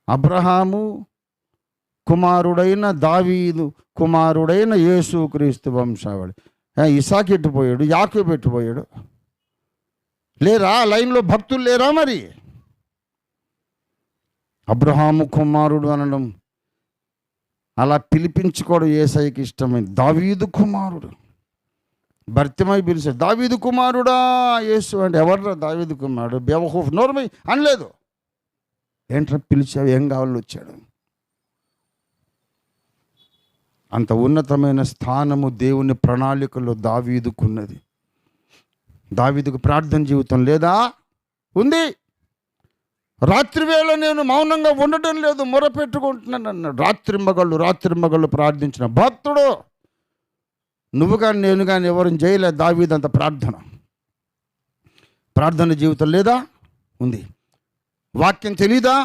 అబ్రహాము కుమారుడైన దావీదు కుమారుడైన యేసుక్రీస్తు వంశావళి. ఇసాకు ఎట్టుపోయాడు, యాకోబు ఎట్టుపోయాడు? లేరా లైన్లో భక్తులు లేరా? మరి అబ్రహాము కుమారుడు అనడం, అలా పిలిపించుకోవడం యేసయ్యకి ఇష్టమైంది. దావీదు కుమారుడు, భర్తమై పిలిచాడు, దావీదు కుమారుడా యేసు అంటే, ఎవర్రా దావీదు కుమారుడు? బేవహూఫ్, నోర్మై అనలేదు. ఏంట్రా పిలిచావు, ఏం కావాలని వచ్చాడు? అంత ఉన్నతమైన స్థానము దేవుని ప్రణాళికలో దావీదుకున్నది. దావీదుకు ప్రార్థన జీవితం లేదా? ఉంది. రాత్రివేళ నేను మౌనంగా ఉండటం లేదు, మొరపెట్టుకుంటున్నాను అన్నాడు. రాత్రింబగళ్ళు ప్రార్థించిన భక్తుడు. నువ్వు కానీ నేను కానీ ఎవరిని చేయలేదు దావీదు అంత ప్రార్థన జీవితం లేదా? ఉంది. వాక్యం తెలీదా?